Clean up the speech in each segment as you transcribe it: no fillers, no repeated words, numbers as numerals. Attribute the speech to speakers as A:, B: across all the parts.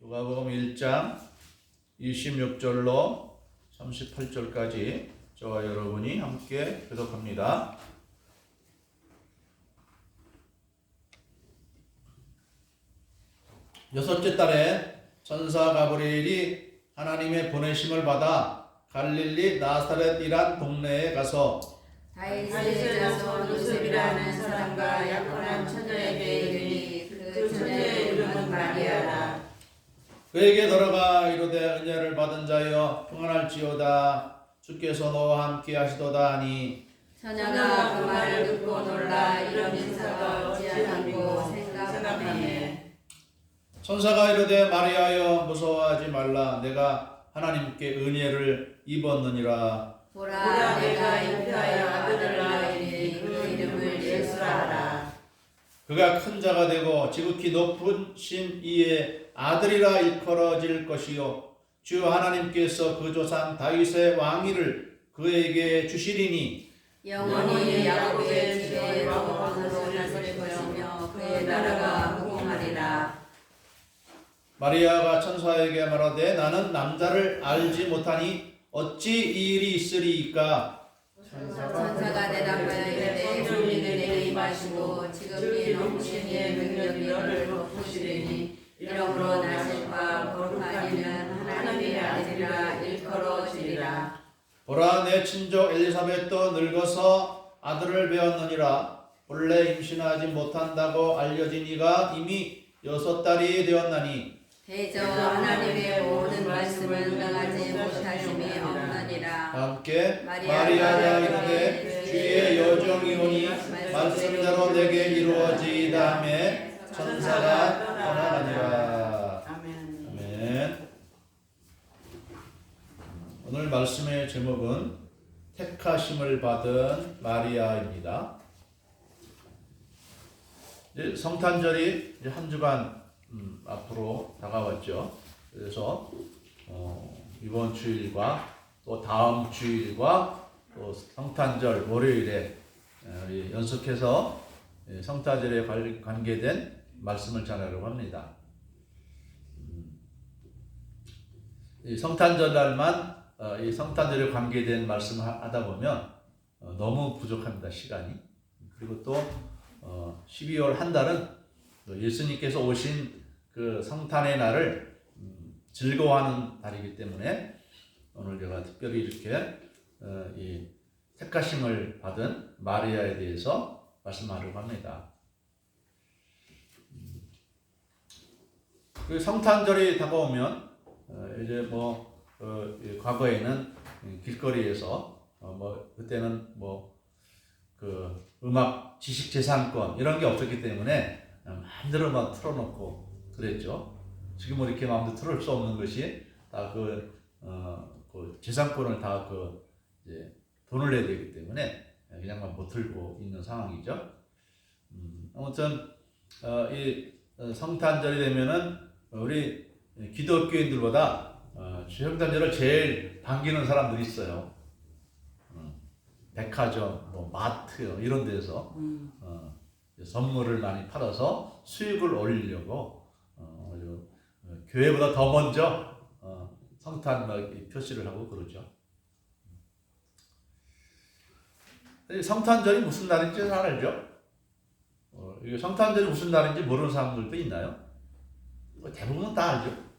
A: 누가복음 1장 26절로 38절까지 저와 여러분이 함께 교독합니다. 여섯째 달에 천사 가브리엘이 하나님의 보내심을 받아 갈릴리 나사렛이란 동네에 가서
B: 다윗의 자손 요셉이라는 사람과 약혼한 처녀에게 이르니 그 처녀의 이름은 마리아라.
A: 그에게 들어가 이르되 은혜를 받은 자여 평안할지어다 주께서 너와 함께 하시도다 하니
B: 처녀가 그 말을 듣고 놀라 이런 인사가 어찌하는고 생각하매
A: 천사가 이르되 마리아여 무서워하지 말라 내가 하나님께 은혜를 입었느니라.
B: 보라 내가 잉태하여 아들을 낳으리니 그 이름을 예수라 하라.
A: 그가 큰 자가 되고 지극히 높은 신 이의 아들이라 일컬어질 것이요 주 하나님께서 그 조상 다윗의 왕위를 그에게 주시리니
B: 영원히 야곱의 집에 왕으로 거하실 것이며 그의 나라가 무궁하리라.
A: 마리아가 천사에게 말하되 나는 남자를 알지 못하니 어찌 이 일이 있으리이까.
B: 천사가 대답하여 이르되 주님이 내게 임하시고 지극히 높으신 이의 능력이 너를 덮으시리니 이러므로 나실과 거룩한 이는 하나님의 아들이라 일컬어지리라.
A: 보라 내 친족 엘리사벳도 늙어서 아들을 배웠느니라. 본래 임신하지 못한다고 알려진 이가 이미 6달이 되었나니
B: 대저 하나님의 모든 말씀을 응하지 못하심이 없느니라.
A: 함께
B: 마리아가
A: 마리아가 이르되 주의 여종이오니 말씀대로 내게 이루어지이다 하매 천사가 떠나가니라. 아멘. 오늘 말씀의 제목은 택하심을 받은 마리아입니다. 이제 성탄절이 이제 한 주간 앞으로 다가왔죠. 그래서 이번 주일과 또 다음 주일과 또 성탄절 월요일에 우리 연속해서 성탄절에 관계된 말씀을 전하려고 합니다. 이 성탄절 날만 이 성탄절에 관계된 말씀을 하다 보면 너무 부족합니다. 시간이. 그리고 또 12월 한 달은 예수님께서 오신 그 성탄의 날을 즐거워하는 달이기 때문에 오늘 제가 특별히 이렇게 이 택하심을 받은 마리아에 대해서 말씀하려고 합니다. 그 성탄절이 다가오면 이제 과거에는 길거리에서 그때는 그 음악 지식재산권 이런 게 없었기 때문에 마음대로 막 틀어놓고 그랬죠. 지금은 이렇게 마음대로 틀을 수 없는 것이 다 그 재산권을 다 이제 돈을 내야 되기 때문에 그냥 못 틀고 있는 상황이죠. 아무튼 이 성탄절이 되면은 우리 기독교인들보다 성탄절을 제일 반기는 사람들이 있어요. 백화점, 마트 이런 데서 선물을 많이 팔아서 수익을 올리려고 교회보다 더 먼저 성탄 표시를 하고 그러죠. 성탄절이 무슨 날인지 잘 알죠? 성탄절이 무슨 날인지 모르는 사람들도 있나요? 대부분 다 알죠.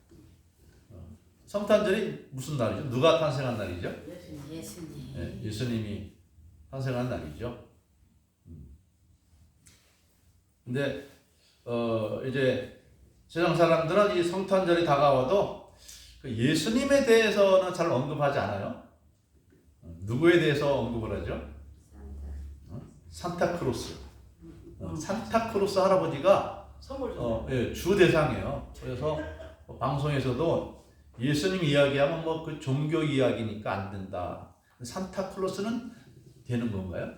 A: 성탄절이 무슨 날이죠? 누가 탄생한 날이죠?
B: 예수님.
A: 네, 예수님이 탄생한 날이죠. 근데 이제 세상 사람들은 이 성탄절이 다가와도 그 예수님에 대해서는 잘 언급하지 않아요. 누구에 대해서 언급을 하죠? 산타크로스. 산타크로스 할아버지가 주 대상이에요. 그래서 방송에서도 예수님 이야기하면 그 종교 이야기니까 안 된다. 산타클로스는 되는 건가요?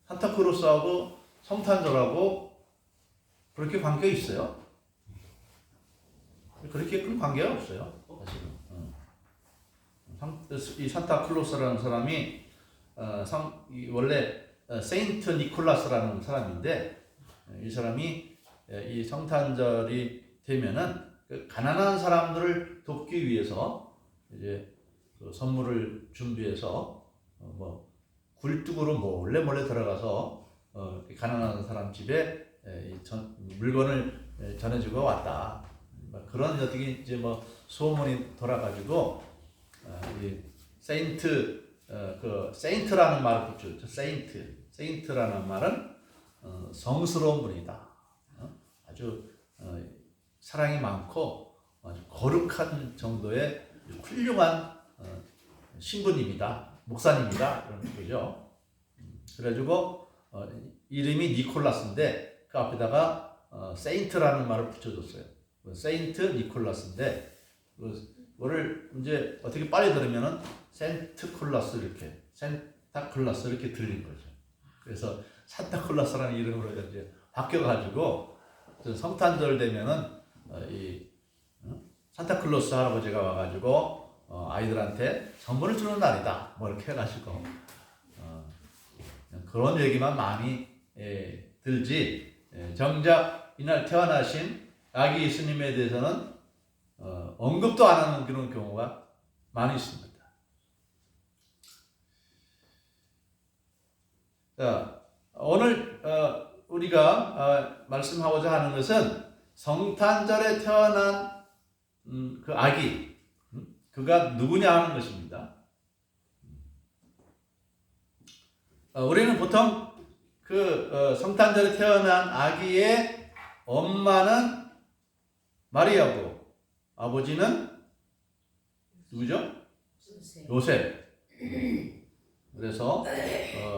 A: 산타크로스하고 성탄절하고 그렇게 관계가 있어요? 그렇게 큰 관계가 없어요. 사실은. 이 산타클로스라는 사람이 원래 세인트 니콜라스라는 사람인데 이 사람이 이 성탄절이 되면은 그 가난한 사람들을 돕기 위해서 이제 그 선물을 준비해서 뭐 굴뚝으로 몰래 들어가서 가난한 사람 집에 물건을 전해주고 왔다. 그런 어떻게 이제 뭐 소문이 돌아가지고 이 세인트라는 말을 붙였죠. 세인트라는 말은 성스러운 분이다. 아주 사랑이 많고 아주 거룩한 정도의 훌륭한 신부님이다, 목사님이다 이런 거죠. 그래가지고 이름이 니콜라스인데 그 앞에다가 세인트라는 말을 붙여줬어요. 세인트 니콜라스인데 그거를 이제 어떻게 빨리 들으면은 센트클라스 이렇게 산타클라스 이렇게 들린 거죠. 그래서 산타클라스라는 이름으로 이제 바뀌어가지고 성탄절 되면은 산타클로스 할아버지가 와가지고 아이들한테 선물을 주는 날이다. 뭐 이렇게 해가지고 그런 얘기만 많이 들지. 정작 이날 태어나신 아기 예수님에 대해서는 언급도 안 하는 그런 경우가 많이 있습니다. 자, 오늘 우리가 말씀하고자 하는 것은 성탄절에 태어난 그 아기, 그가 누구냐 하는 것입니다. 우리는 보통 그 성탄절에 태어난 아기의 엄마는 마리아고 아버지는 누구죠? 요셉. 그래서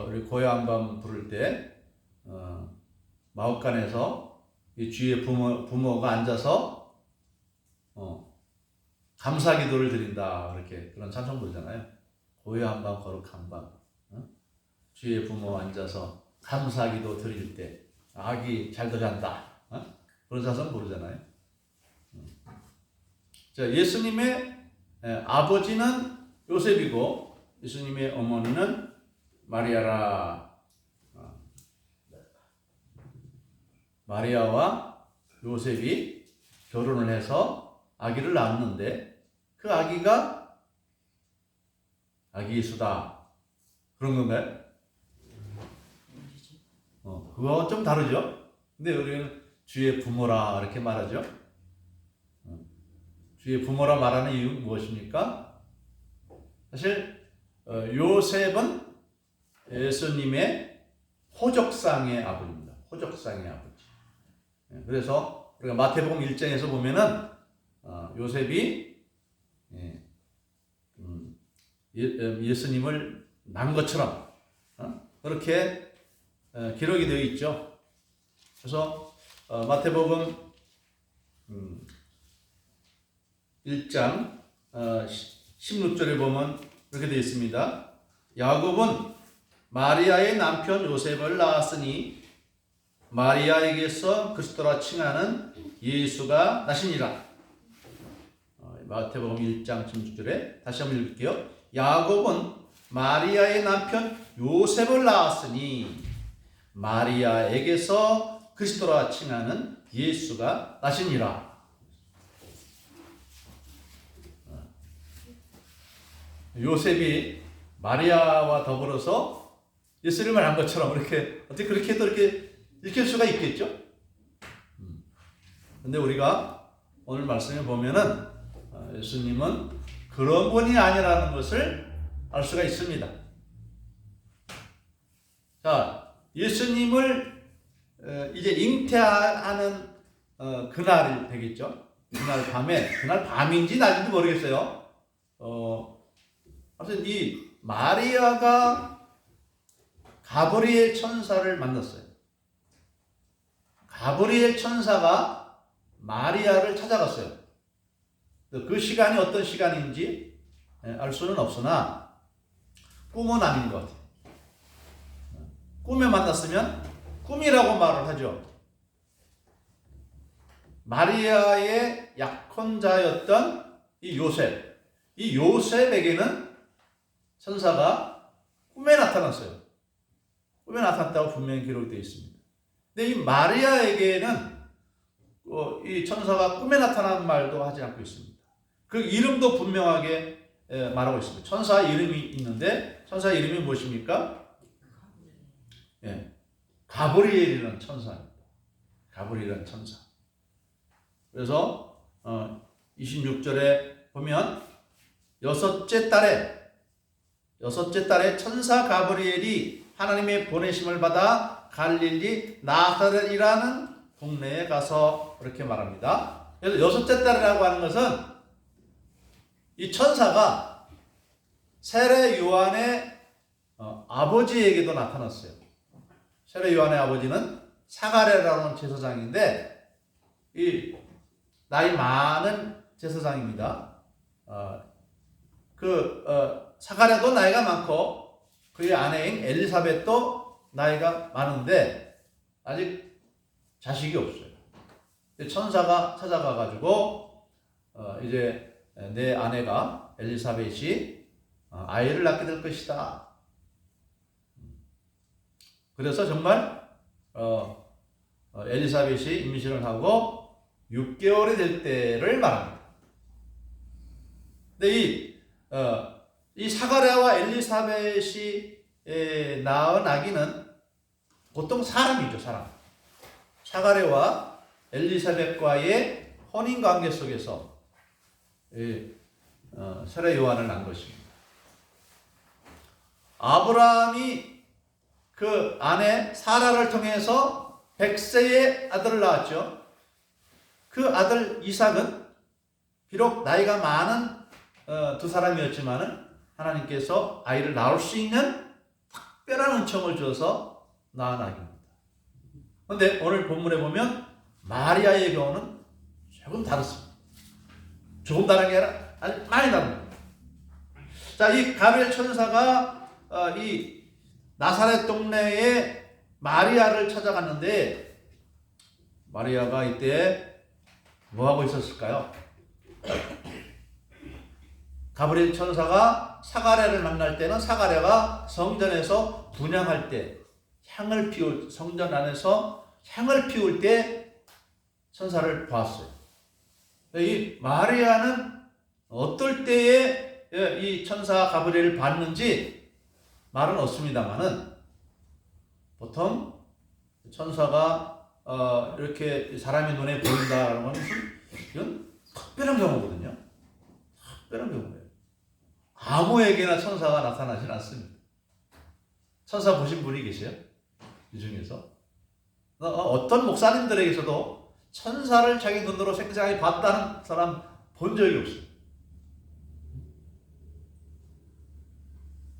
A: 우리 고향밤 부를 때 마옥간에서 이 주위에 부모가 앉아서 감사기도를 드린다 이렇게 그런 찬송 부르잖아요. 고요한밤 거룩한 밤, 주위에 부모 앉아서 감사기도 드릴 때 아기 잘 들어간다 그런 찬송 부르잖아요. 자, 예수님의 아버지는 요셉이고 예수님의 어머니는 마리아라. 마리아와 요셉이 결혼을 해서 아기를 낳았는데 그 아기가 아기 예수다 그런 건가요? 그거와 좀 다르죠? 근데 우리는 주의 부모라 이렇게 말하죠. 주의 부모라 말하는 이유는 무엇입니까? 사실 요셉은 예수님의 호적상의 아버지입니다. 호적상의 아버지. 그래서 우리가 마태복음 1장에서 보면은 요셉이 예수님을 낳은 것처럼 그렇게 기록이 되어 있죠. 그래서 마태복음 1장 16절에 보면 이렇게 되어 있습니다. 야곱은 마리아의 남편 요셉을 낳았으니 마리아에게서 그리스도라 칭하는 예수가 나시니라. 마태복음 1장 16절에 다시 한번 읽을게요. 야곱은 마리아의 남편 요셉을 낳았으니 마리아에게서 그리스도라 칭하는 예수가 나시니라. 요셉이 마리아와 더불어서 예수님을 한 것처럼 이렇게 어떻게 그렇게 해도 이렇게 읽힐 수가 있겠죠? 근데 우리가 오늘 말씀에 보면은 예수님은 그런 분이 아니라는 것을 알 수가 있습니다. 자, 예수님을 이제 잉태하는 그날이 되겠죠? 그날 밤에, 그날 밤인지 낮인지 모르겠어요. 아무튼 이 마리아가 가브리엘 천사를 만났어요. 가브리엘 천사가 마리아를 찾아갔어요. 그 시간이 어떤 시간인지 알 수는 없으나 꿈은 아닌 것 같아요. 꿈에 만났으면 꿈이라고 말을 하죠. 마리아의 약혼자였던 이 요셉에게는 천사가 꿈에 나타났어요. 꿈에 나타났다고 분명히 기록되어 있습니다. 근데 이 마리아에게는 이 천사가 꿈에 나타난 말도 하지 않고 있습니다. 그 이름도 분명하게 말하고 있습니다. 천사 이름이 있는데 천사 이름이 무엇입니까? 예, 가브리엘이라는 천사입니다. 가브리엘이라는 천사. 그래서 26절에 보면 여섯째 달에 천사 가브리엘이 하나님의 보내심을 받아 갈릴리 나사렛이라는 동네에 가서 그렇게 말합니다. 그래서 여섯째 달이라고 하는 것은 이 천사가 세례 요한의 아버지에게도 나타났어요. 세례 요한의 아버지는 사가랴라는 제사장인데 이 나이 많은 제사장입니다. 사가랴도 나이가 많고 그의 아내인 엘리사벳도 나이가 많은데 아직 자식이 없어요. 천사가 찾아가 가지고 이제 내 아내가 엘리사벳이 아이를 낳게 될 것이다. 그래서 정말 엘리사벳이 임신을 하고 6개월이 될 때를 말합니다. 근데 이 사가랴와 엘리사벳이 낳은 아기는 보통 사람이죠, 사람. 사가랴와 엘리사벳과의 혼인 관계 속에서 세례 요한을 낳은 것입니다. 아브라함이 그 아내 사라를 통해서 백세의 아들을 낳았죠. 그 아들 이삭은 비록 나이가 많은 두 사람이었지만은 하나님께서 아이를 낳을 수 있는 특별한 은총을 줘서 낳은 아기입니다. 그런데 오늘 본문에 보면 마리아의 경우는 조금 다릅니다. 조금 다른 게 아니라 아주 많이 다릅니다. 자, 이 가브리엘 천사가 이 나사렛 동네에 마리아를 찾아갔는데 마리아가 이때 뭐 하고 있었을까요? 가브리엘 천사가 사가랴를 만날 때는 사가랴가 성전에서 분향할 때 성전 안에서 향을 피울 때 천사를 보았어요. 이 마리아는 어떨 때에 이 천사 가브리엘을 봤는지 말은 없습니다만은 보통 천사가 이렇게 사람의 눈에 보인다는 건 이건 특별한 경우거든요. 특별한 경우예요. 아무에게나 천사가 나타나진 않습니다. 천사 보신 분이 계세요? 이 중에서 어떤 목사님들에게서도 천사를 자기 눈으로 생생하게 봤다는 사람 본 적이 없어요.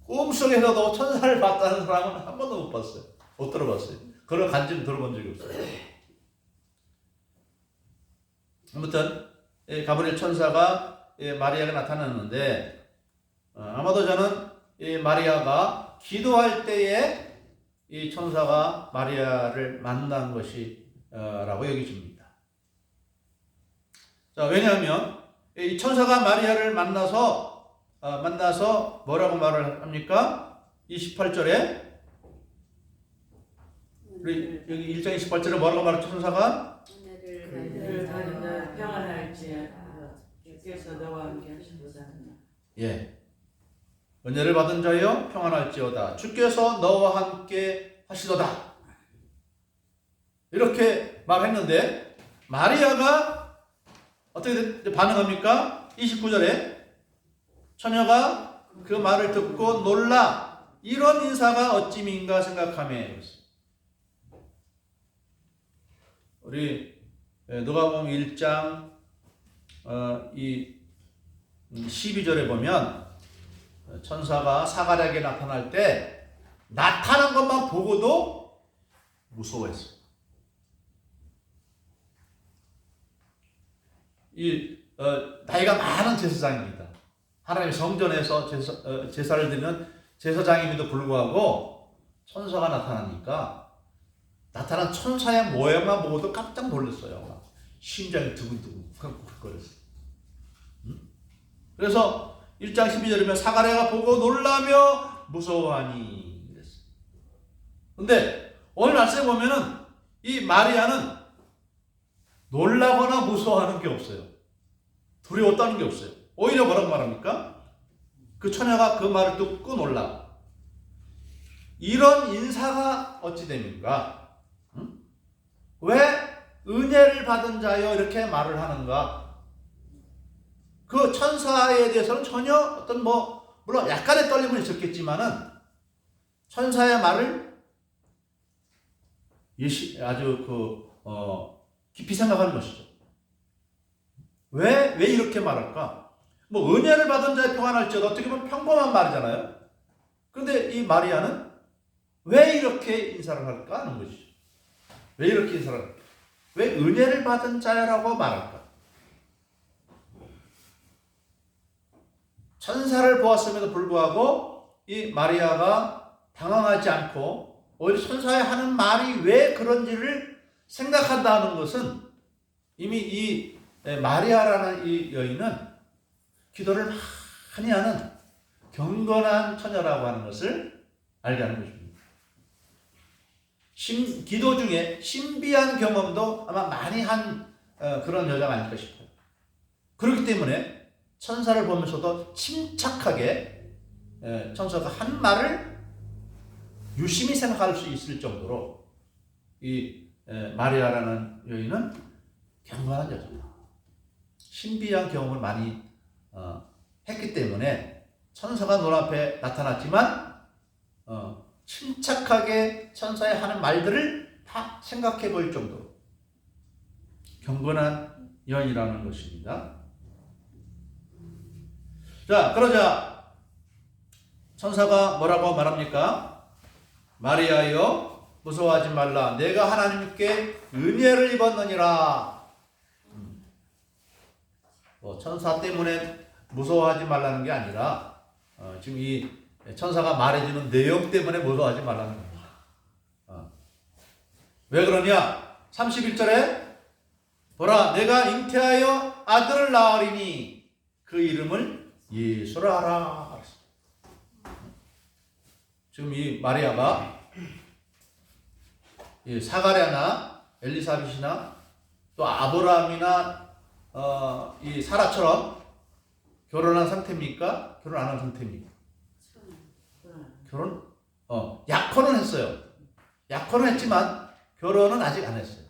A: 꿈속에서도 천사를 봤다는 사람은 한 번도 못 봤어요. 못 들어봤어요. 그런 간증 들어본 적이 없어요. 아무튼 가브리엘 천사가 마리아가 나타났는데 아마도 저는 이 마리아가 기도할 때에 이 천사가 마리아를 만난 것이 라고 여겨집니다. 자, 왜냐하면 이 천사가 마리아를 만나서 뭐라고 말을 합니까? 28절에 우리 여기 1장 28절에 뭐라고 말을 천사가
B: 은혜를 받으며 평안할지어다 주께서 너와 함께 하시도다.
A: 예. 은혜를 받은 자여 평안할지어다 주께서 너와 함께 하시도다. 이렇게 말했는데 마리아가 어떻게 반응합니까? 29절에 처녀가 그 말을 듣고 놀라 이런 인사가 어찌민가 생각하며 우리 누가복음 1장 12절에 보면 천사가 사가랴에게 나타날 때 나타난 것만 보고도 무서워했어요. 나이가 많은 제사장입니다. 하나님의 성전에서 제사를 드리는 제사장임에도 불구하고 천사가 나타나니까 나타난 천사의 모양만 보고도 깜짝 놀랐어요. 심장이 두근두근 거렸어요. 그래서 1장 12절이면 사가랴가 보고 놀라며 무서워하니 그랬어요. 근데 오늘 말씀에 보면은 이 마리아는 놀라거나 무서워하는 게 없어요. 두려워 떠는 게 없어요. 오히려 뭐라고 말합니까? 그 처녀가 그 말을 듣고 놀라. 이런 인사가 어찌 됩니까? 응? 왜 은혜를 받은 자여 이렇게 말을 하는가? 그 천사에 대해서는 전혀 어떤 물론 약간의 떨림은 있었겠지만은 천사의 말을 아주 깊이 생각하는 것이죠. 왜 이렇게 말할까? 은혜를 받은 자의 평안할지어다 어떻게 보면 평범한 말이잖아요. 그런데 이 마리아는 왜 이렇게 인사를 할까 하는 것이죠. 왜 이렇게 인사를 할까? 왜 은혜를 받은 자라고 말할까? 천사를 보았음에도 불구하고 이 마리아가 당황하지 않고 오히려 천사의 하는 말이 왜 그런지를 생각한다는 것은 이미 이 마리아라는 이 여인은 기도를 많이 하는 경건한 처녀라고 하는 것을 알게 하는 것입니다. 기도 중에 신비한 경험도 아마 많이 한 그런 여자가 아닐까 싶어요. 그렇기 때문에 천사를 보면서도 침착하게 천사가 한 말을 유심히 생각할 수 있을 정도로 이 마리아라는 여인은 경건한 여자다. 신비한 경험을 많이 했기 때문에 천사가 눈앞에 나타났지만 침착하게 천사의 하는 말들을 다 생각해 볼 정도로 경건한 여인이라는 것입니다. 자, 그러자 천사가 뭐라고 말합니까? 마리아여 무서워하지 말라. 내가 하나님께 은혜를 입었느니라. 천사 때문에 무서워하지 말라는 게 아니라 지금 이 천사가 말해주는 내용 때문에 무서워하지 말라는 겁니다. 왜 그러냐? 31절에 보라 내가 잉태하여 아들을 낳으리니 그 이름을 예수라 하라. 지금 이 마리아가 이 사가랴나 엘리사벳이나 또 아브라함이나 이 사라처럼 결혼한 상태입니까? 결혼 안 한 상태입니까? 약혼은 했어요. 약혼은 했지만 결혼은 아직 안 했어요.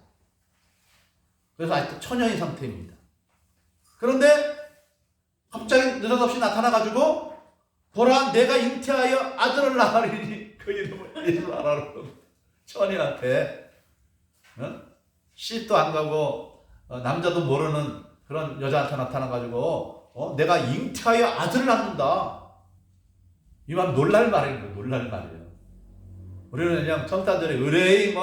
A: 그래서 아직 처녀인 상태입니다. 그런데 갑자기 느닷없이 나타나가지고 보라 내가 잉태하여 아들을 낳으리니 그 이름을 예수로 알아라고 처녀한테 시집도 안 가고 남자도 모르는 그런 여자한테 나타나가지고 내가 잉태하여 아들을 낳는다. 이 말 놀랄 말이에요. 놀랄 말이에요. 우리는 그냥 청탄들의 의뢰의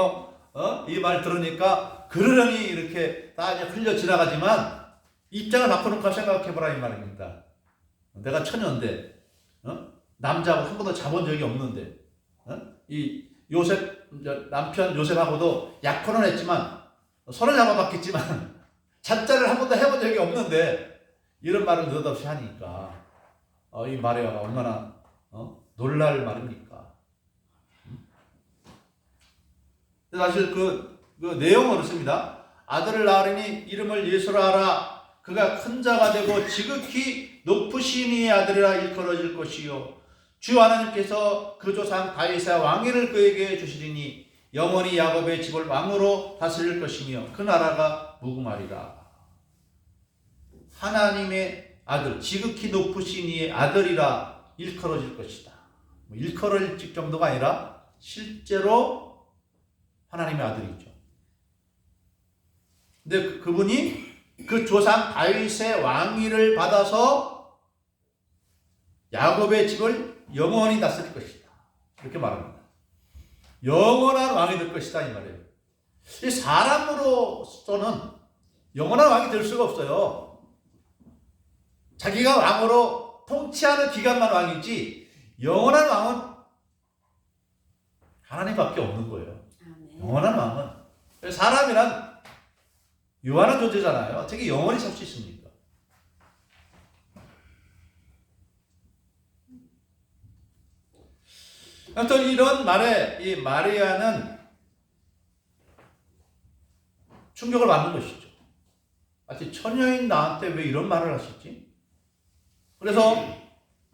A: 이 말 들으니까 그러려니 이렇게 다 그냥 흘려 지나가지만 입장을 바꿔놓고 생각해보라 이 말입니다. 내가 처녀인데 남자하고 한 번도 잡은 적이 없는데 이 남편 요셉하고도 약혼은 했지만 손을 잡아봤겠지만 잡자를 한 번도 해본 적이 없는데 이런 말을 느닷없이 하니까 이 마리아가 얼마나 놀랄 말입니까? 사실 그 내용은 그렇습니다. 아들을 낳으리니 이름을 예수라 하라. 그가 큰 자가 되고 지극히 높으신 이의 아들이라 일컬어질 것이요 주 하나님께서 그 조상 다윗의 왕위를 그에게 주시리니 영원히 야곱의 집을 왕으로 다스릴 것이며 그 나라가 무궁하리라. 하나님의 아들, 지극히 높으신 이의 아들이라 일컬어질 것이다. 일컬어질 정도가 아니라 실제로 하나님의 아들이죠. 근데 그분이 그 조상 다윗의 왕위를 받아서 야곱의 집을 영원히 다스릴 것이다. 이렇게 말합니다. 영원한 왕이 될 것이다 이 말이에요. 이 사람으로서는 영원한 왕이 될 수가 없어요. 자기가 왕으로 통치하는 기간만 왕이지 영원한 왕은 하나님밖에 없는 거예요. 영원한 왕은 사람이란 유한한 존재잖아요. 어떻게 영원히 살 수 있습니까? 아무튼 이런 말에 이 마리아는 충격을 받는 것이죠. 아직 처녀인 나한테 왜 이런 말을 하시지? 그래서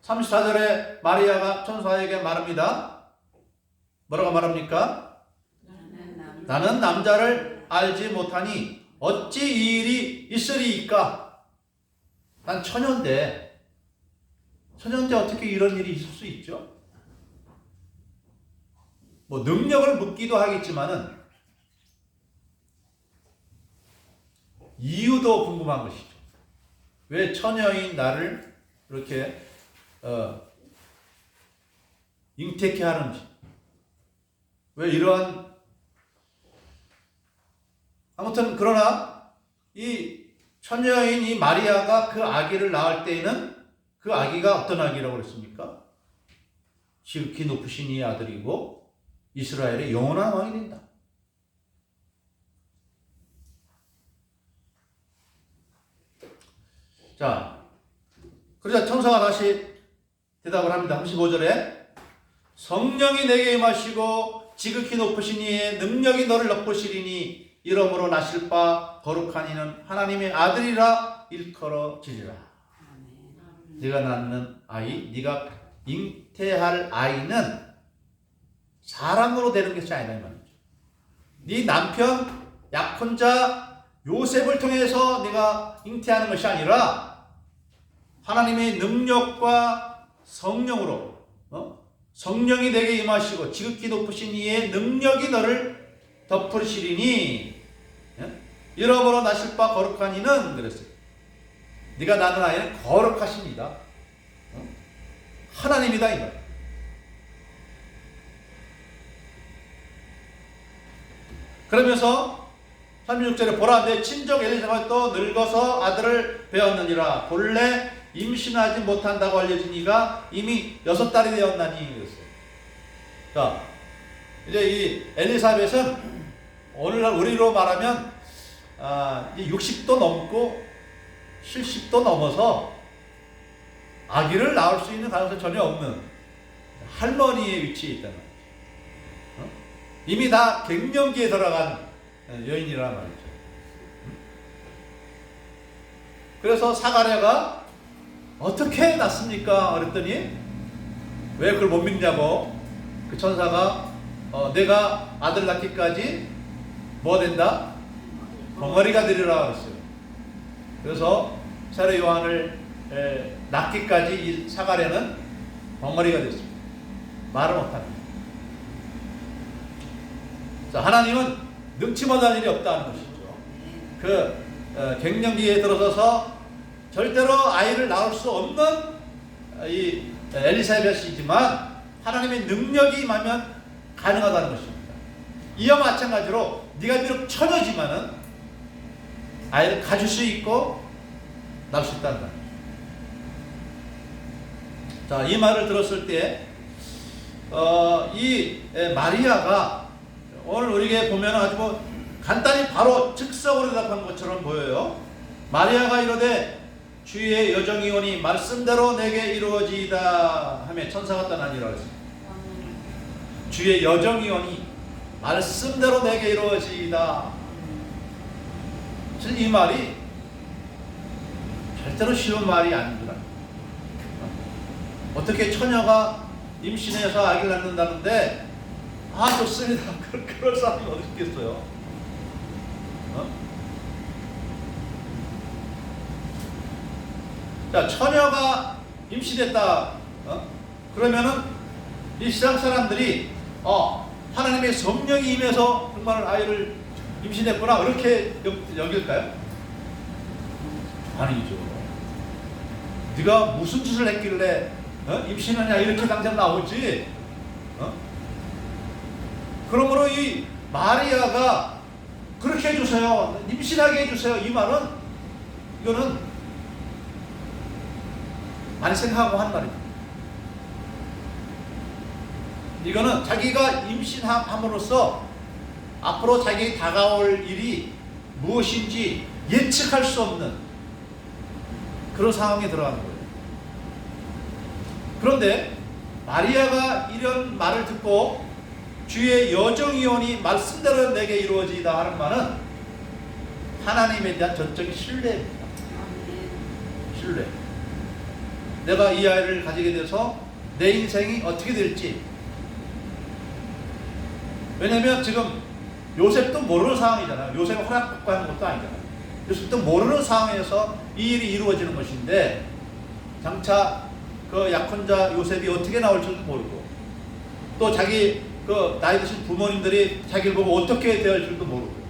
A: 34절에 마리아가 천사에게 말합니다. 뭐라고 말합니까? 나는 남자를 알지 못하니 어찌 이 일이 있으리이까? 난 처녀인데 어떻게 이런 일이 있을 수 있죠? 뭐 능력을 묻기도 하겠지만은 이유도 궁금한 것이죠. 왜 처녀인 나를 이렇게 잉태케 하는지, 왜 이러한, 아무튼 그러나 이 처녀인 이 마리아가 그 아기를 낳을 때에는 그 아기가 어떤 아기라고 그랬습니까? 지극히 높으신 이의 아들이고 이스라엘의 영원한 왕이 된다. 자, 그러자 천사가 다시 대답을 합니다. 35절에 성령이 내게 임하시고 지극히 높으신 이의 능력이 너를 덮으시리니 이러므로 나실 바 거룩한 이는 하나님의 아들이라 일컬어지리라. 네가 낳는 아이, 네가 잉태할 아이는 사람으로 되는 것이 아니다 이 말이죠. 네 남편 약혼자 요셉을 통해서 네가 잉태하는 것이 아니라 하나님의 능력과 성령으로, 성령이 내게 임하시고 지극히 높으신 이의 능력이 너를 덮으시리니 이러므로 나실 바 거룩한 이는 그랬어요. 네가 낳는 아이는 거룩하십니다. 하나님이다 이거. 그러면서 36절에 보라 내 친족 엘리사벳도 늙어서 아들을 배웠느니라. 본래 임신하지 못한다고 알려진 이가 이미 6달이 되었나니 그랬어요. 자, 이제 이 엘리사벳은 오늘날 우리로 말하면 60도 넘고 70도 넘어서 아기를 낳을 수 있는 가능성이 전혀 없는 할머니의 위치에 있다는 거죠. 이미 다 갱년기에 들어간 여인이란 말이죠. 그래서 사가랴가 어떻게 낳습니까? 그랬더니 왜 그걸 못 믿냐고 그 천사가 내가 아들 낳기까지 뭐 된다? 벙어리가 되리라 그랬어요. 그래서 세례 요한을 낳기까지 이 사가랴는 벙어리가 됐습니다. 말을 못합니다. 자, 하나님은 능치 못할 일이 없다는 것이죠. 그 갱년기에 들어서서 절대로 아이를 낳을 수 없는 이 엘리사벳이지만 하나님의 능력이 임하면 가능하다는 것입니다. 이와 마찬가지로 네가 비록 처녀지만은 아이를 가질 수 있고 낳을 수 있다는 거예요. 자, 이 말을 들었을 때 이 마리아가 오늘 우리에게 보면 아주 뭐 간단히 바로 즉석으로 대답한 것처럼 보여요. 마리아가 이르되 주의 여정이오니 말씀대로 내게 이루어지이다 하며 천사가 떠나니라 했습니다. 주의 여정이오니 말씀대로 내게 이루어지이다. 사실 이 말이 절대로 쉬운 말이 아니구나. 어떻게 처녀가 임신해서 아기를 낳는다는데 좋습니다. 그럴 사람이 어디 있겠어요? 자, 처녀가 임신했다. 그러면은 이 세상 사람들이 하나님의 성령이 임해서 정말 아이를 임신했구나 그렇게 여길까요? 아니죠. 네가 무슨 짓을 했길래 임신하냐 이렇게 당장 나오지. 그러므로 이 마리아가 그렇게 해주세요, 임신하게 해주세요, 이 말은 이거는 많이 생각하고 한 말입니다. 이거는 자기가 임신함으로써 앞으로 자기에게 다가올 일이 무엇인지 예측할 수 없는 그런 상황에 들어가는 거예요. 그런데 마리아가 이런 말을 듣고 주의 여정이오니 말씀대로 내게 이루어지이다 하는 말은 하나님에 대한 전적인 신뢰입니다. 신뢰. 내가 이 아이를 가지게 돼서 내 인생이 어떻게 될지. 왜냐면 지금 요셉도 모르는 상황이잖아요. 요셉이 허락받는 것도 아니잖아요. 요셉도 모르는 상황에서 이 일이 이루어지는 것인데, 장차 그 약혼자 요셉이 어떻게 나올지도 모르고, 또 자기 그 나이 드신 부모님들이 자기를 보고 어떻게 대할 줄도 모르고,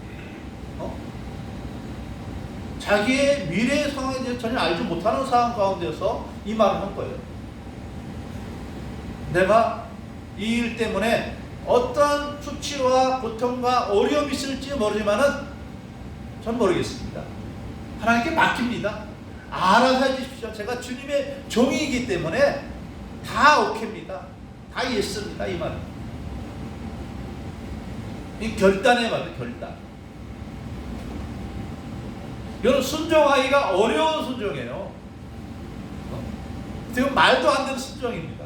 A: 자기의 미래의 상황에 대해서 전혀 알지 못하는 상황 가운데서 이 말을 한 거예요. 내가 이 일 때문에 어떠한 수치와 고통과 어려움이 있을지 모르지만은 전 모르겠습니다. 하나님께 맡깁니다. 알아서 해주십시오. 제가 주님의 종이기 때문에 다 오케이입니다. 다 예스입니다. 이 말은. 이 결단의 말이에요. 결단. 여러분, 순종하기가 어려운 순종이에요. 지금 말도 안 되는 순종입니다.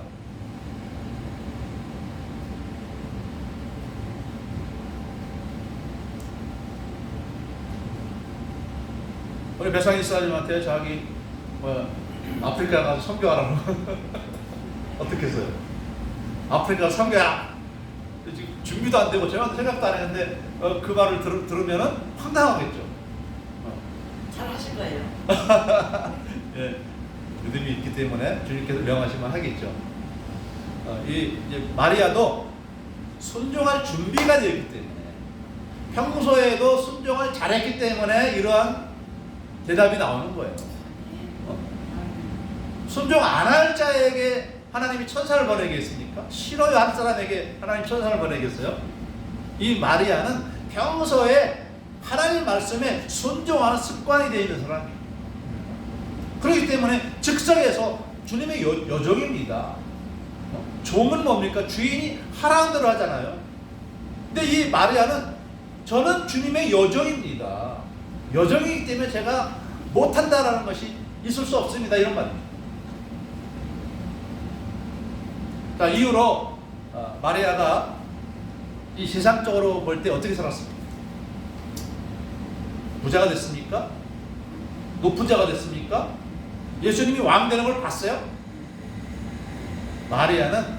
A: 우리 배상희 사님한테 자기 아프리카 가서 선교하라고 어떻게 했어요? 아프리카 선교야. 지금 준비도 안 되고 제가 생각도 안 했는데 그 말을 들으면은 황당하겠죠.
B: 잘 하실 거예요.
A: 예, 믿음이 있기 때문에 주님께서 명하시면 하겠죠. 이제 마리아도 순종할 준비가 되었기 때문에, 평소에도 순종을 잘했기 때문에 이러한 대답이 나오는 거예요. 순종 안 할 자에게 하나님이 천사를 보내겠습니까? 싫어요 할 사람에게 하나님 천사를 보내겠어요? 이 마리아는 평소에 하나님 말씀에 순종하는 습관이 되어 있는 사람이에요. 그렇기 때문에 즉석에서 주님의 여종입니다. 종은 뭡니까? 주인이 하라는 대로 하잖아요. 근데 이 마리아는 저는 주님의 여종입니다. 여종이기 때문에 제가 못한다라는 것이 있을 수 없습니다. 이런 말입니다. 자, 이후로 마리아가 이 세상적으로 볼 때 어떻게 살았습니까? 부자가 됐습니까? 높은 자가 됐습니까? 예수님이 왕 되는 걸 봤어요? 마리아는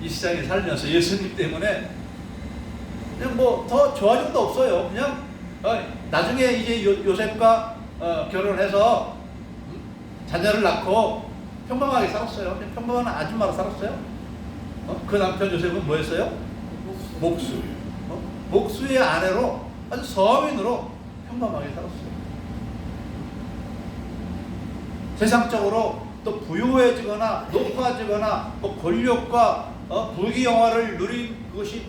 A: 이 세상에 살면서 예수님 때문에 그냥 뭐 더 좋아진 것도 없어요. 그냥 나중에 이제 요셉과 결혼해서 자녀를 낳고 평범하게 살았어요. 그냥 평범한 아줌마로 살았어요. 그 남편 요셉은 뭐였어요? 목수. 목수의 아내로 아주 서민으로 평범하게 살았어요. 세상적으로 또 부유해지거나 높아지거나 뭐 권력과 부귀영화를 누린 것이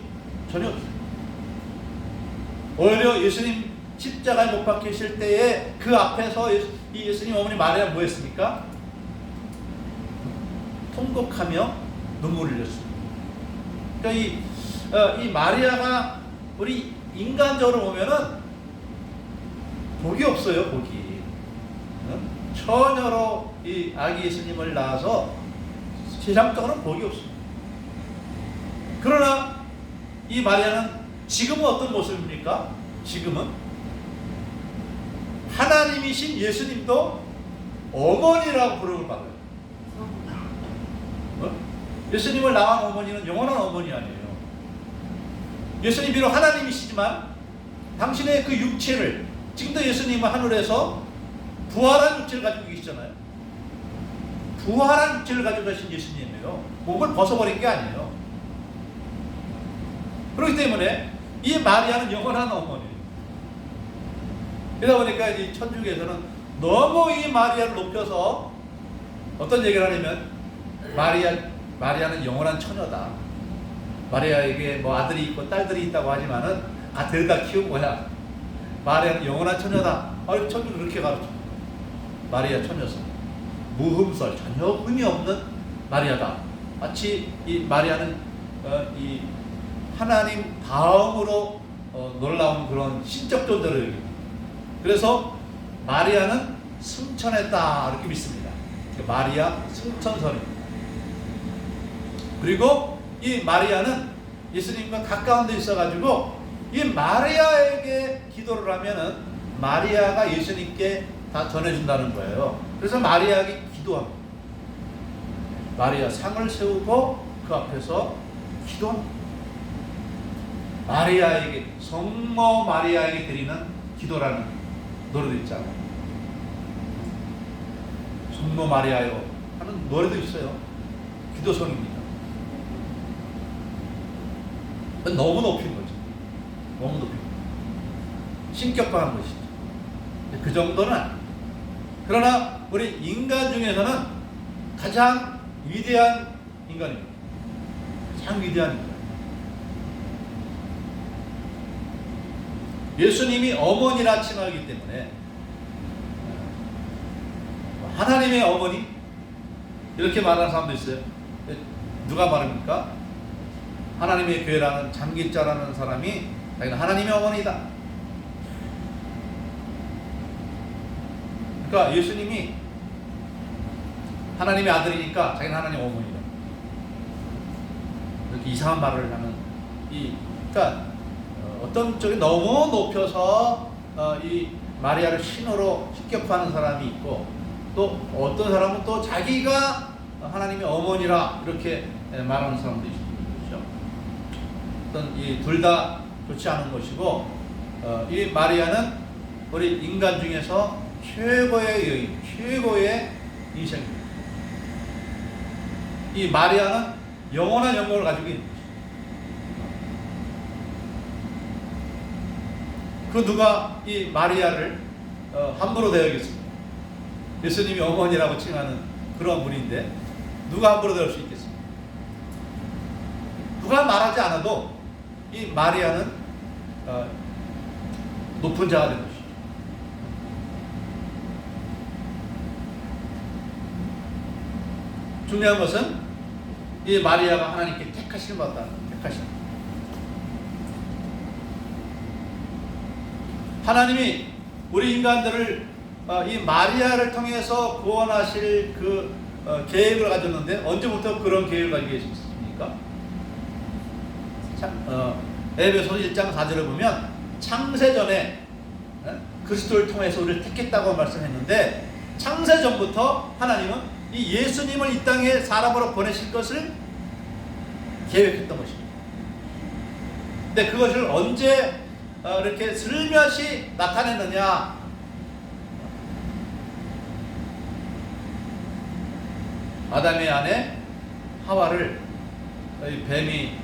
A: 전혀 없어요. 오히려 예수님 십자가에 못 박히실 때에 그 앞에서 이 예수님 어머니 마리아 뭐 했습니까? 통곡하며 눈물을 흘렸습니다. 그러니까 이 마리아가 우리 인간적으로 보면은 복이 없어요. 복이. 처녀로 이 아기 예수님을 낳아서 세상적으로는 복이 없습니다. 그러나 이 마리아는 지금은 어떤 모습입니까? 지금은 하나님이신 예수님도 어머니라고 부름을 받아요. 예수님을 낳은 어머니는 영원한 어머니 아니에요. 예수님 비록 하나님이시지만 당신의 그 육체를, 지금도 예수님은 하늘에서 부활한 육체를 가지고 계시잖아요. 부활한 육체를 가지고 계신 예수님이에요. 몸을 벗어버린 게 아니에요. 그렇기 때문에 이 마리아는 영원한 어머니예요. 그러다 보니까 이 천주교에서는 너무 이 마리아를 높여서 어떤 얘기를 하냐면 마리아는 영원한 처녀다. 마리아에게 뭐 아들이 있고 딸들이 있다고 하지만은 데려다 키운 거야. 마리아는 영원한 처녀다. 천주는 그렇게 가르쳐. 마리아 처녀서 무흠설, 전혀 의미 없는 마리아다. 마치 이 마리아는 이 하나님 다음으로 놀라운 그런 신적 존재를 여깁니다. 그래서 마리아는 승천했다 이렇게 믿습니다. 마리아 승천설입니다. 그리고 이 마리아는 예수님과 가까운 데 있어가지고 이 마리아에게 기도를 하면은 마리아가 예수님께 다 전해준다는 거예요. 그래서 마리아가 기도합니다. 마리아 상을 세우고 그 앞에서 기도합니다. 마리아에게, 성모 마리아에게 드리는 기도라는 노래도 있잖아요. 성모 마리아요 하는 노래도 있어요. 기도성입니다. 너무 높인 거죠. 너무 높인 거죠. 신격화한 것이죠. 그 정도는 아니에요. 그러나 우리 인간 중에서는 가장 위대한 인간입니다. 가장 위대한 인간. 예수님이 어머니라 칭하기 때문에 하나님의 어머니 이렇게 말하는 사람도 있어요. 누가 말합니까? 하나님의 교회라는 장기자라는 사람이 자기는 하나님의 어머니다. 그러니까 예수님이 하나님의 아들이니까 자기는 하나님 어머니다. 이렇게 이상한 말을 하는 그러니까 어떤 쪽이 너무 높여서 이 마리아를 신으로 신격화하는 사람이 있고, 또 어떤 사람은 또 자기가 하나님의 어머니라 이렇게 말하는 사람도 있죠. 어떤 이 둘 다 좋지 않은 것이고, 이 마리아는 우리 인간 중에서 최고의 여인, 최고의 인생입니다. 이 마리아는 영원한 영광을 가지고 있는 것입니다. 그 누가 이 마리아를 함부로 대하겠습니까? 예수님이 어머니라고 칭하는 그런 분인데 누가 함부로 대할 수 있겠습니까? 누가 말하지 않아도 이 마리아는 높은 자가 된 것이죠. 중요한 것은 이 마리아가 하나님께 택하심을 받았다는 거예요. 택하심. 하나님이 우리 인간들을 이 마리아를 통해서 구원하실 그 계획을 가졌는데 언제부터 그런 계획을 가지고 계셨습니까? 에베소서 1장 4절을 보면 창세전에 그리스도를 통해서 우리를 택했다고 말씀했는데, 창세전부터 하나님은 이 예수님을 이 땅에 사람으로 보내실 것을 계획했던 것입니다. 근데 그것을 언제 이렇게 슬며시 나타냈느냐? 아담의 아내 하와를 뱀이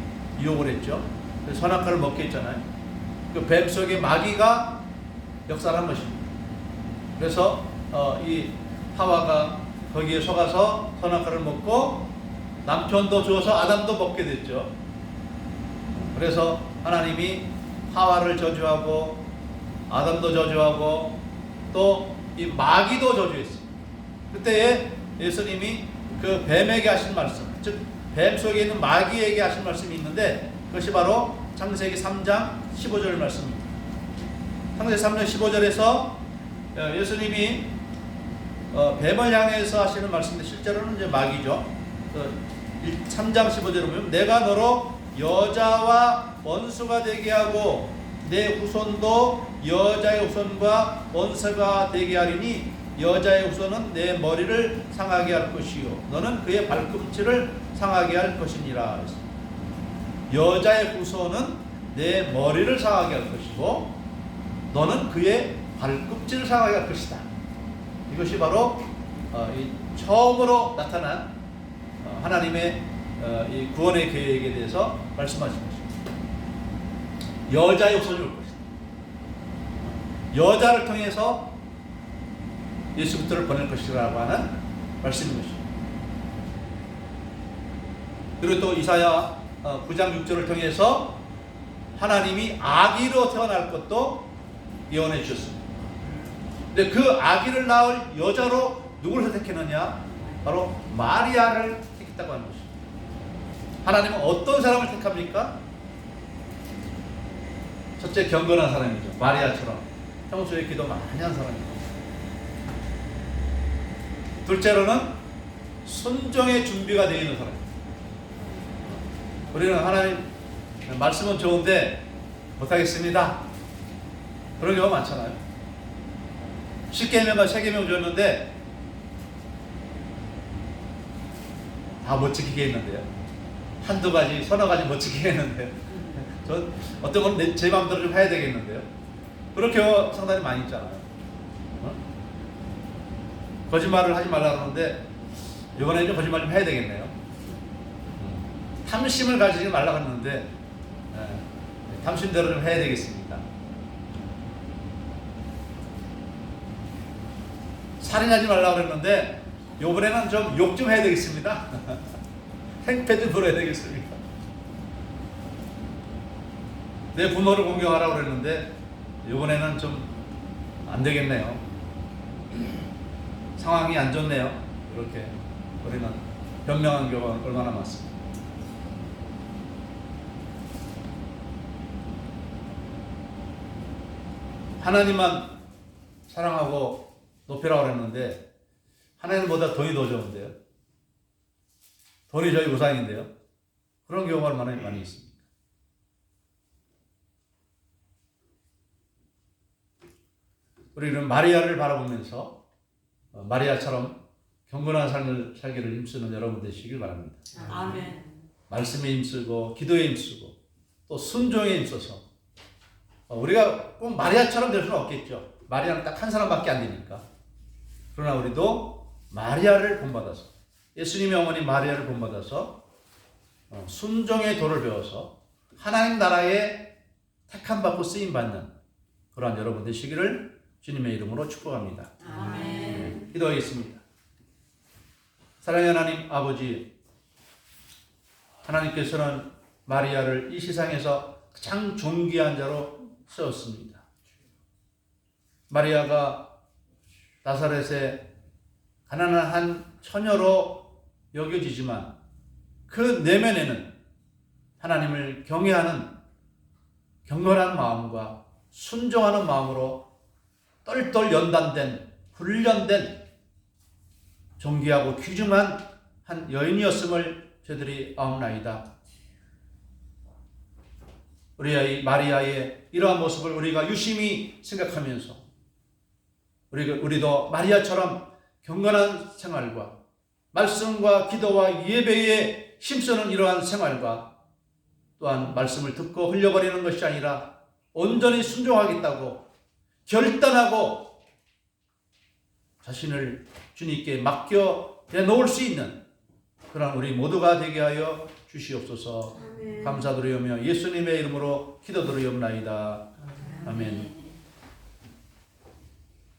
A: 유혹을 했죠. 선악과를 먹게 했잖아요. 그 뱀 속에 마귀가 역사를 한 것입니다. 그래서 이 하와가 거기에 속아서 선악과를 먹고 남편도 주어서 아담도 먹게 됐죠. 그래서 하나님이 하와를 저주하고 아담도 저주하고 또 이 마귀도 저주했어요. 그때에 예수님이 그 뱀에게 하신 말씀, 즉 뱀 속에 있는 마귀에게 하신 말씀이 있는데, 그것이 바로 창세기 3장 15절 말씀입니다. 창세기 3장 15절에서 예수님이 뱀을 향해서 하시는 말씀인데 실제로는 이제 마귀죠. 3장 15절을 보면 내가 너로 여자와 원수가 되게 하고 내 후손도 여자의 후손과 원수가 되게 하리니 여자의 후손은 내 머리를 상하게 할 것이요 너는 그의 발꿈치를 상하게 할 것이니라. 여자의 후손은 내 머리를 상하게 할 것이고 너는 그의 발꿈치를 상하게 할 것이다. 이것이 바로 이 처음으로 나타난 하나님의 이 구원의 계획에 대해서 말씀하신 것입니다. 여자의 후손이 올 것이다. 여자를 통해서 예수 그리스도를 보낼 것이라고 하는 말씀인 것입니다. 그리고 또 이사야 9장 6절을 통해서 하나님이 아기로 태어날 것도 예언해 주셨습니다. 근데 그 아기를 낳을 여자로 누구를 선택했느냐? 바로 마리아를 택했다고 하는 것입니다. 하나님은 어떤 사람을 택합니까? 첫째, 경건한 사람이죠. 마리아처럼 평소에 기도 많이 한 사람이죠. 둘째로는 순종의 준비가 되어 있는 사람입니다. 우리는 하나님 말씀은 좋은데 못하겠습니다. 그런 경우가 많잖아요. 10계명과 3계명 줬는데 다 못 지키겠는데요. 한두 가지, 서너 가지 못 지키겠는데요. 전 어떤 건 제 마음대로 좀 해야 되겠는데요. 그렇게 상당히 많이 있잖아요. 어? 거짓말을 하지 말라 그러는데 이번에 좀 거짓말 좀 해야 되겠네요. 탐심을 가지지 말라 그러는데 탐심대로 좀 해야 되겠습니다. 살인하지 말라 그랬는데 이번에는 좀 욕 좀 해야 되겠습니다. 행패 좀 불어야 되겠습니다. 내 부모를 공경하라고 그랬는데 이번에는 좀 안 되겠네요. 상황이 안 좋네요. 이렇게 우리는 변명한 경우가 얼마나 많습니다. 하나님만 사랑하고 높이라고 그랬는데 하나님보다 돈이 더 좋은데요. 돈이 저희 우상인데요. 그런 경우가 얼마나 많이 있습니다. 우리는 마리아를 바라보면서 마리아처럼 경건한 삶을 살기를 힘쓰는 여러분 되시길 바랍니다.
B: 아멘.
A: 말씀에 힘쓰고 기도에 힘쓰고 또 순종에 힘써서 우리가 꼭 마리아처럼 될 수는 없겠죠. 마리아는 딱 한 사람밖에 안 되니까. 그러나 우리도 마리아를 본받아서 예수님의 어머니 마리아를 본받아서 순종의 도를 배워서 하나님 나라에 택함 받고 쓰임 받는 그러한 여러분 되시기를 주님의 이름으로 축복합니다.
B: 아멘.
A: 기도하겠습니다. 사랑의 하나님 아버지, 하나님께서는 마리아를 이 세상에서 가장 존귀한 자로 세웠습니다. 마리아가 나사렛의 가난한 한 처녀로 여겨지지만 그 내면에는 하나님을 경외하는 경건한 마음과 순종하는 마음으로 똘똘 연단된 훈련된 존귀하고 귀중한 한 여인이었음을 저희들이 아옵나이다. 우리 마리아의 이러한 모습을 우리가 유심히 생각하면서 우리도 마리아처럼 경건한 생활과 말씀과 기도와 예배에 힘쓰는 이러한 생활과 또한 말씀을 듣고 흘려버리는 것이 아니라 온전히 순종하겠다고 결단하고 자신을 주님께 맡겨 내놓을 수 있는 그런 우리 모두가 되게 하여 주시옵소서. 감사드리오며 예수님의 이름으로 기도드리옵나이다. 아멘.